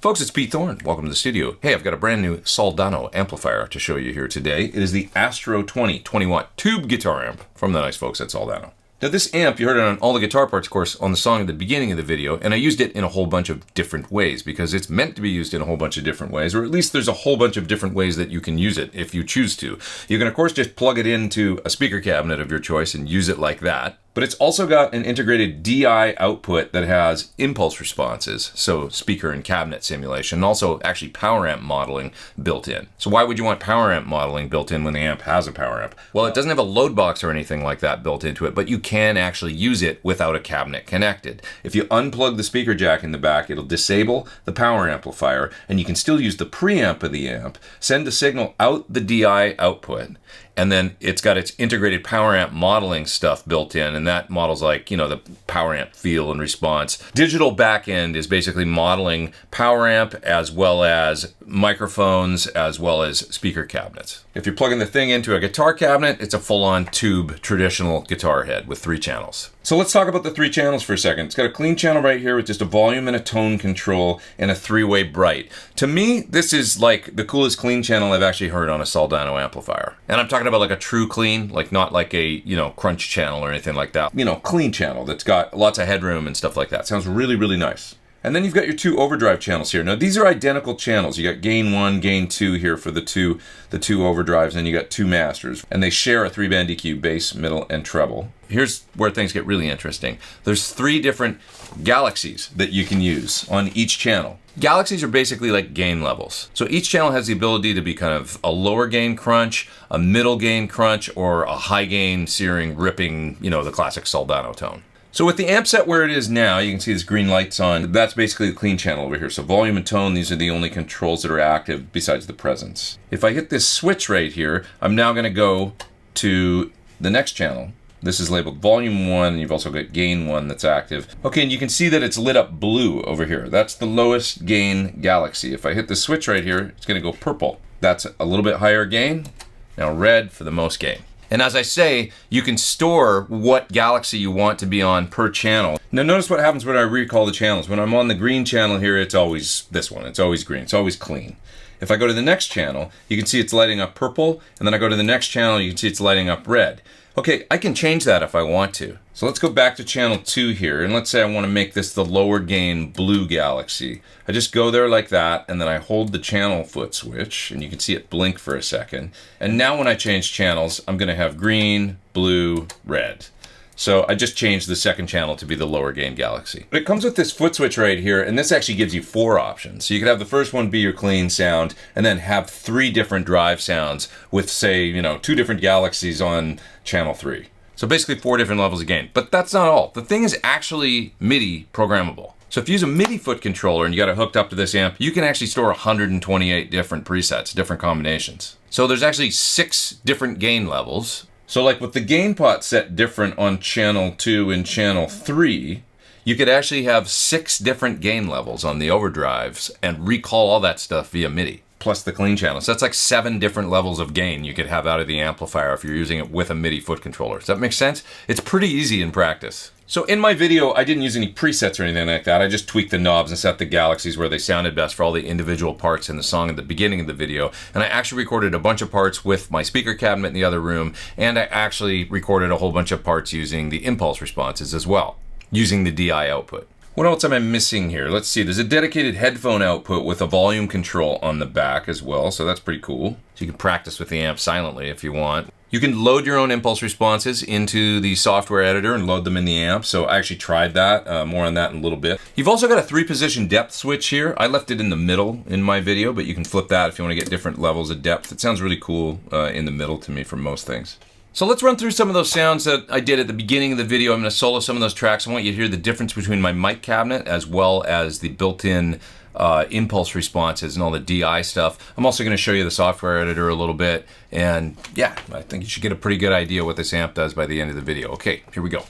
Folks, it's Pete Thorn. Welcome to the studio. Hey, I've got a brand new Soldano amplifier to show you here today. It is the Astro 20 watt tube guitar amp from the nice folks at Soldano. Now this amp, you heard it on all the guitar parts, of course, on the song at the beginning of the video, and I used it in a whole bunch of different ways because it's meant to be used in a whole bunch of different ways, or at least there's a whole bunch of different ways that you can use it if you choose to. You can, of course, just plug it into a speaker cabinet of your choice and use it like that. But it's also got an integrated DI output that has impulse responses, so speaker and cabinet simulation, and also actually power amp modeling built in. So why would you want power amp modeling built in when the amp has a power amp? Well, it doesn't have a load box or anything like that built into it, but you can actually use it without a cabinet connected. If you unplug the speaker jack in the back, it'll disable the power amplifier, and you can still use the preamp of the amp, send the signal out the DI output, and then it's got its integrated power amp modeling stuff built in, and that models like, you know, the power amp feel and response. Digital backend is basically modeling power amp as well as microphones as well as speaker cabinets. If you're plugging the thing into a guitar cabinet, it's a full-on tube traditional guitar head with 3 channels. So let's talk about the 3 channels for a second. It's got a clean channel right here with just a volume and a tone control and a 3-way bright. To me, this is like the coolest clean channel I've actually heard on a Soldano amplifier. And I'm talking about like a true clean, like not like a, you know, crunch channel or anything like that. You know, clean channel that's got lots of headroom and stuff like that. Sounds really, really nice. And then you've got your 2 overdrive channels here. Now these are identical channels. You got gain 1, gain 2 here for the two overdrives, and you got 2 masters. And they share a 3-band EQ, bass, middle, and treble. Here's where things get really interesting. There's 3 different galaxies that you can use on each channel. Galaxies are basically like gain levels. So each channel has the ability to be kind of a lower gain crunch, a middle gain crunch, or a high gain searing, ripping, you know, the classic Soldano tone. So with the amp set where it is now, you can see this green light's on. That's basically the clean channel over here. So volume and tone, these are the only controls that are active besides the presence. If I hit this switch right here, I'm now going to go to the next channel. This is labeled volume 1, and you've also got gain 1 that's active. Okay, and you can see that it's lit up blue over here. That's the lowest gain galaxy. If I hit the switch right here, it's going to go purple. That's a little bit higher gain. Now red for the most gain. And as I say, you can store what galaxy you want to be on per channel. Now notice what happens when I recall the channels. When I'm on the green channel here, it's always this one. It's always green. It's always clean. If I go to the next channel, you can see it's lighting up purple, and then I go to the next channel, you can see it's lighting up red. Okay, I can change that if I want to. So let's go back to channel 2 here, and let's say I want to make this the lower gain blue galaxy. I just go there like that, and then I hold the channel foot switch, and you can see it blink for a second. And now when I change channels, I'm going to have green, blue, red. So I just changed the second channel to be the lower gain galaxy. But it comes with this foot switch right here, and this actually gives you 4 options. So you could have the first one be your clean sound, and then have 3 different drive sounds with, say, you know, 2 different galaxies on channel 3. So basically 4 different levels of gain. But that's not all. The thing is actually MIDI programmable. So if you use a MIDI foot controller and you got it hooked up to this amp, you can actually store 128 different presets, different combinations. So there's actually 6 different gain levels. So like with the gain pot set different on channel 2 and channel 3, you could actually have 6 different gain levels on the overdrives and recall all that stuff via MIDI, plus the clean channel. So that's like 7 different levels of gain you could have out of the amplifier if you're using it with a MIDI foot controller. Does that make sense? It's pretty easy in practice. So in my video, I didn't use any presets or anything like that. I just tweaked the knobs and set the galaxies where they sounded best for all the individual parts in the song at the beginning of the video. And I actually recorded a bunch of parts with my speaker cabinet in the other room, and I actually recorded a whole bunch of parts using the impulse responses as well, using the DI output. What else am I missing here? Let's see, there's a dedicated headphone output with a volume control on the back as well, so that's pretty cool. So you can practice with the amp silently if you want. You can load your own impulse responses into the software editor and load them in the amp, so I actually tried that. More on that in a little bit. You've also got a 3-position depth switch here. I left it in the middle in my video, but you can flip that if you want to get different levels of depth. It sounds really cool in the middle to me for most things. So let's run through some of those sounds that I did at the beginning of the video. I'm going to solo some of those tracks. I want you to hear the difference between my mic cabinet as well as the built-in impulse responses and all the DI stuff. I'm also going to show you the software editor a little bit. And yeah, I think you should get a pretty good idea what this amp does by the end of the video. Okay, here we go.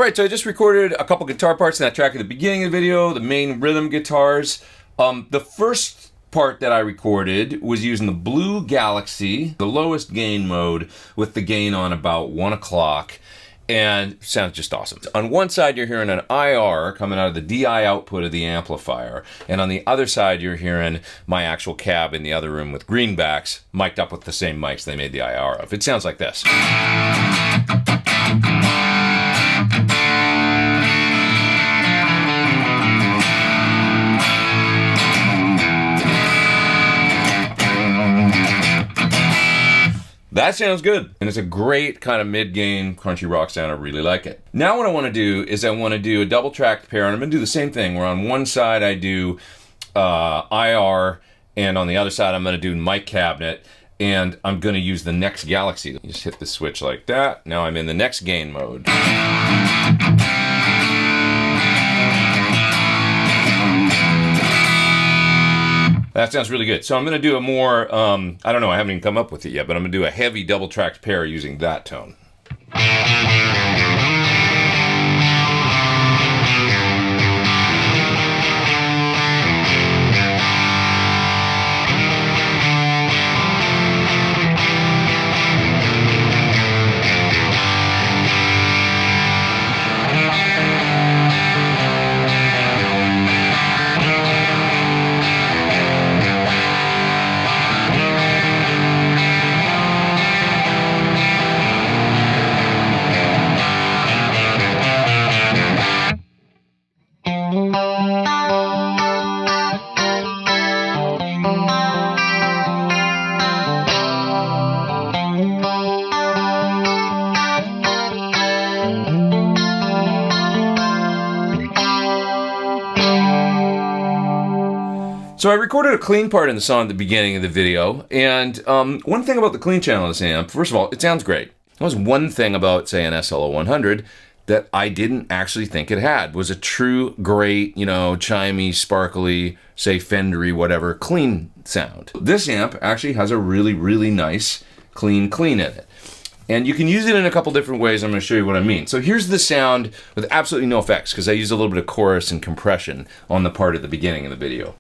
Alright, so I just recorded a couple guitar parts in that track at the beginning of the video, the main rhythm guitars. The first part that I recorded was using the Blue Galaxy, the lowest gain mode, with the gain on about 1 o'clock, and sounds just awesome. On one side you're hearing an IR coming out of the DI output of the amplifier, and on the other side you're hearing my actual cab in the other room with greenbacks, mic'd up with the same mics they made the IR of. It sounds like this. That sounds good, and it's a great kind of mid-gain crunchy rock sound. I really like it. Now what I want to do is I want to do a double-tracked pair, and I'm going to do the same thing, where on one side I do IR, and on the other side I'm going to do mic cabinet, and I'm going to use the next Galaxy. You just hit the switch like that. Now I'm in the next gain mode. That sounds really good. So I'm going to do a more, I don't know, I haven't even come up with it yet, but I'm going to do a heavy double-tracked pair using that tone. So I recorded a clean part in the song at the beginning of the video, and one thing about the clean channel of this amp, first of all, it sounds great. There was one thing about, say, an SLO 100 that I didn't actually think it had, was a true, great, you know, chimey, sparkly, say, Fendery, whatever, clean sound. This amp actually has a really, really nice clean in it. And you can use it in a couple different ways. I'm going to show you what I mean. So here's the sound with absolutely no effects, because I used a little bit of chorus and compression on the part at the beginning of the video.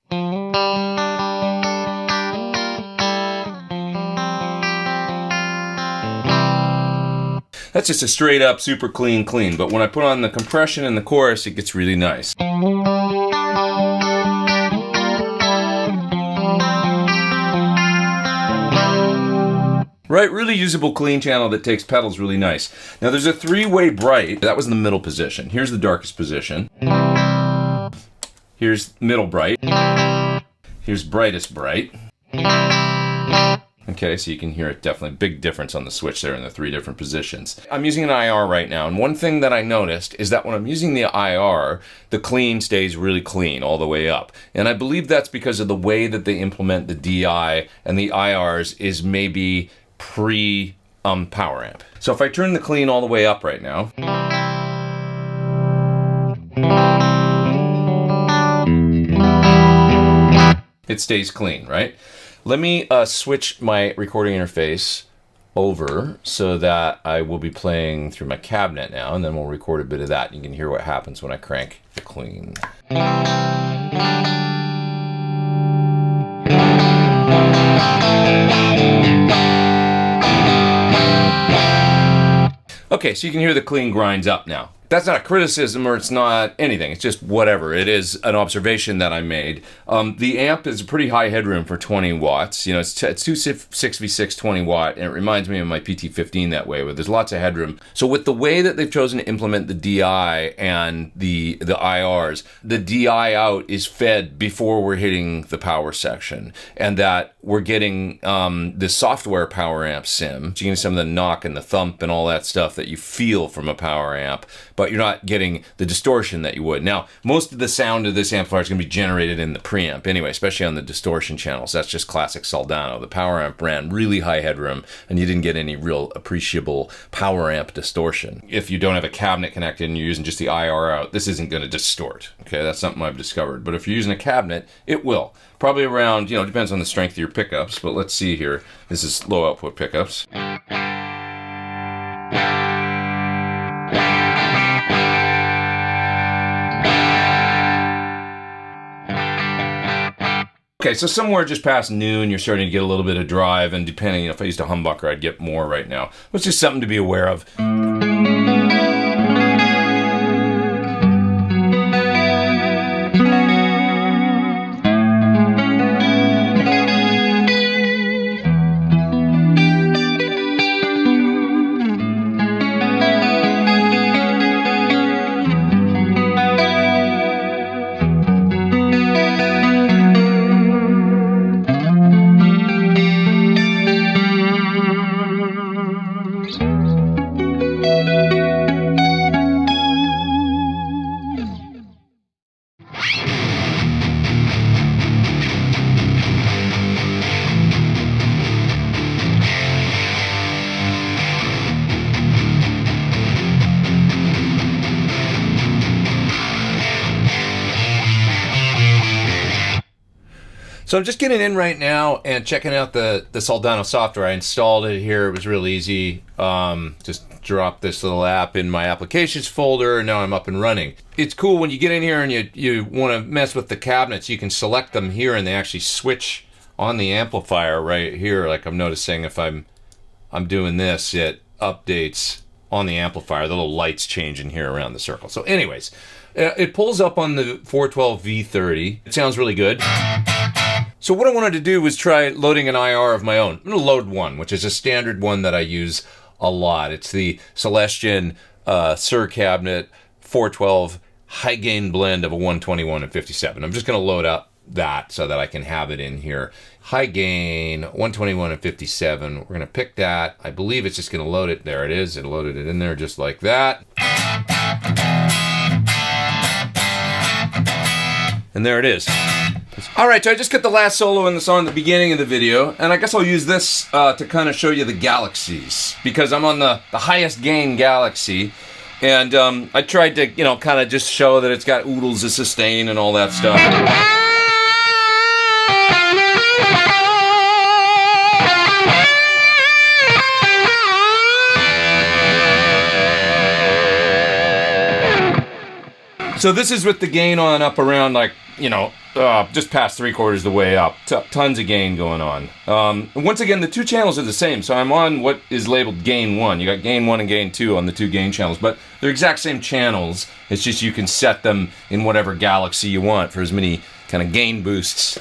That's just a straight up super clean, but when I put on the compression and the chorus, it gets really nice. Right, really usable clean channel that takes pedals really nice. Now there's a three-way bright. That was in the middle position. Here's the darkest position. Here's middle bright. Here's brightest bright. Okay, so you can hear it definitely. Big difference on the switch there in the three different positions. I'm using an IR right now, and one thing that I noticed is that when I'm using the IR, the clean stays really clean all the way up. And I believe that's because of the way that they implement the DI and the IRs is maybe pre-power amp. So if I turn the clean all the way up right now, it stays clean, right? Let me switch my recording interface over so that I will be playing through my cabinet now, and then we'll record a bit of that. You can hear what happens when I crank the clean. Okay, so you can hear the clean grinds up now. That's not a criticism or it's not anything. It's just whatever. It is an observation that I made. The amp is a pretty high headroom for 20 watts. You know, it's two 6v6 20 watt, and it reminds me of my PT15 that way, where there's lots of headroom. So with the way that they've chosen to implement the DI and the IRs, the DI out is fed before we're hitting the power section, and that we're getting the software power amp sim. So you're getting some of the knock and the thump and all that stuff that you feel from a power amp, but you're not getting the distortion that you would. Now, most of the sound of this amplifier is going to be generated in the preamp anyway, especially on the distortion channels. That's just classic Soldano. The power amp ran really high headroom, and you didn't get any real appreciable power amp distortion. If you don't have a cabinet connected and you're using just the IR out, this isn't going to distort. Okay, that's something I've discovered. But if you're using a cabinet, it will. Probably around, you know, it depends on the strength of your pickups, but let's see here. This is low output pickups. Okay, so somewhere just past noon, you're starting to get a little bit of drive, and depending, if I used a humbucker, I'd get more right now. It's just something to be aware of. So I'm just getting in right now and checking out the Soldano software. I installed it here. It was real easy. Just dropped this little app in my applications folder, and now I'm up and running. It's cool when you get in here and you want to mess with the cabinets. You can select them here, and they actually switch on the amplifier right here. Like I'm noticing if I'm doing this, it updates on the amplifier. The little lights change in here around the circle. So anyways, it pulls up on the 412 V30. It sounds really good. So what I wanted to do was try loading an IR of my own. I'm going to load one, which is a standard one that I use a lot. It's the Celestion Sir Cabinet 412 high gain blend of a 121 and 57. I'm just going to load up that so that I can have it in here. High gain 121 and 57. We're going to pick that. I believe it's just going to load it. There it is. It loaded it in there just like that. And there it is. Alright, so I just got the last solo in the song at the beginning of the video, and I guess I'll use this to kind of show you the galaxies, because I'm on the highest gain galaxy, and I tried to, you know, kind of just show that it's got oodles of sustain and all that stuff. So this is with the gain on up around, like, you know, just past 3/4 of the way up. Tons of gain going on. And once again, the two channels are the same. So I'm on what is labeled gain 1. You got gain 1 and gain 2 on the two gain channels, but they're exact same channels. It's just you can set them in whatever galaxy you want for as many kind of gain boosts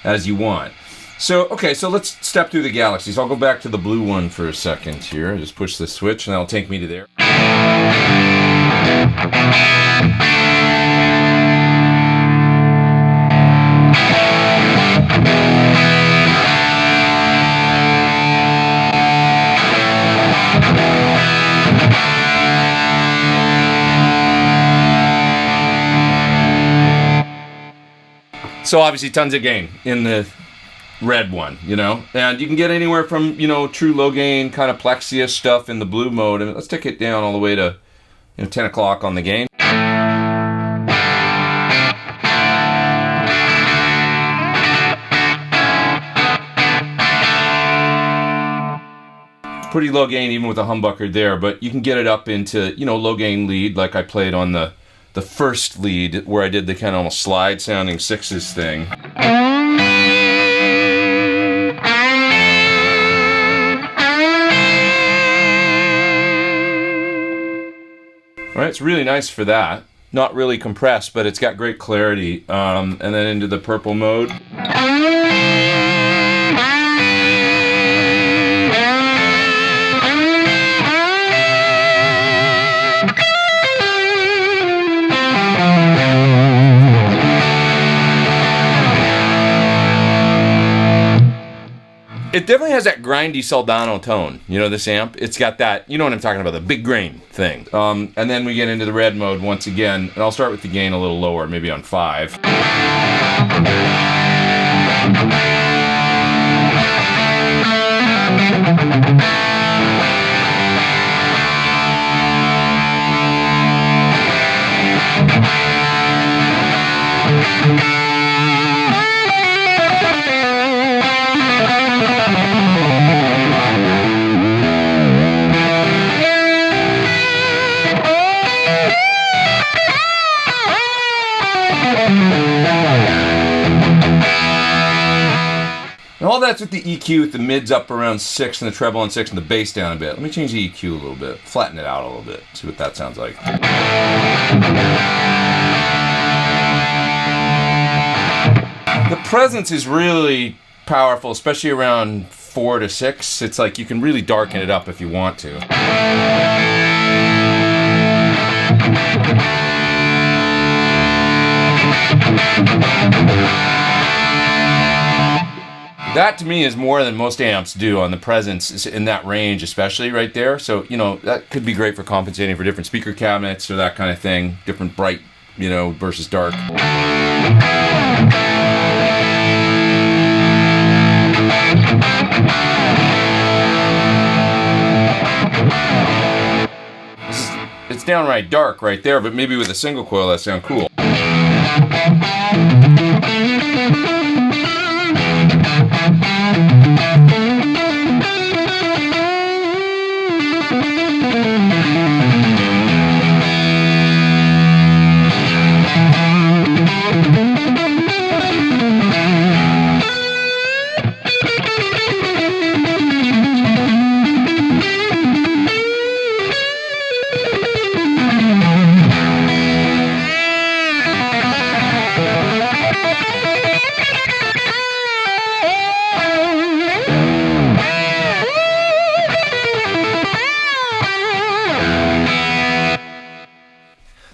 as you want. So, okay, so let's step through the galaxies. I'll go back to the blue one for a second here. Just push the switch and that'll take me to there. So obviously tons of gain in the red one, you know, and you can get anywhere from, you know, true low gain kind of Plexius stuff in the blue mode. And let's take it down all the way to, you know, 10 o'clock on the gain. Pretty low gain even with a humbucker there, but you can get it up into, you know, low gain lead like I played on the first lead where I did the kind of almost slide sounding sixes thing. Alright, it's really nice for that. Not really compressed, but it's got great clarity. And then into the purple mode. It definitely has that grindy Soldano tone, you know, this amp. It's got that, you know what I'm talking about, the big grain thing. And then we get into the red mode once again, and I'll start with the gain a little lower, maybe on 5. that's with the EQ, with the mids up around 6 and the treble on 6 and the bass down a bit. Let me change the EQ a little bit, flatten it out a little bit, see what that sounds like. The presence is really powerful, especially around 4 to 6. It's like you can really darken it up if you want to. That to me is more than most amps do on the presence in that range, especially right there. So, you know, that could be great for compensating for different speaker cabinets or that kind of thing. Different bright, you know, versus dark. It's downright dark right there, but maybe with a single coil that sound cool.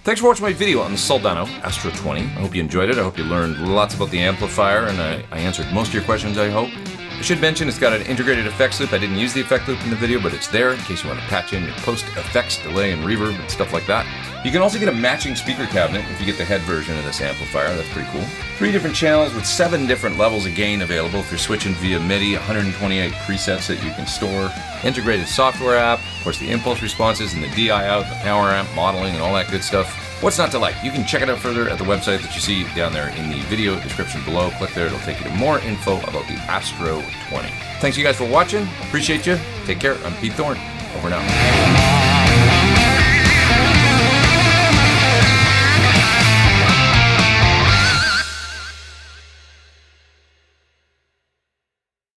Thanks for watching my video on the Soldano Astro 20. I hope you enjoyed it. I hope you learned lots about the amplifier, and I answered most of your questions, I hope. I should mention it's got an integrated effects loop. I didn't use the effect loop in the video, but it's there in case you want to patch in your post-effects, delay, and reverb and stuff like that. You can also get a matching speaker cabinet if you get the head version of this amplifier. That's pretty cool. 3 different channels with 7 different levels of gain available if you're switching via MIDI, 128 presets that you can store, integrated software app, of course the impulse responses and the DI out, the power amp modeling and all that good stuff. What's not to like? You can check it out further at the website that you see down there in the video description below. Click there, it'll take you to more info about the Astro 20. Thanks you guys for watching. Appreciate you. Take care. I'm Pete Thorn. Over now.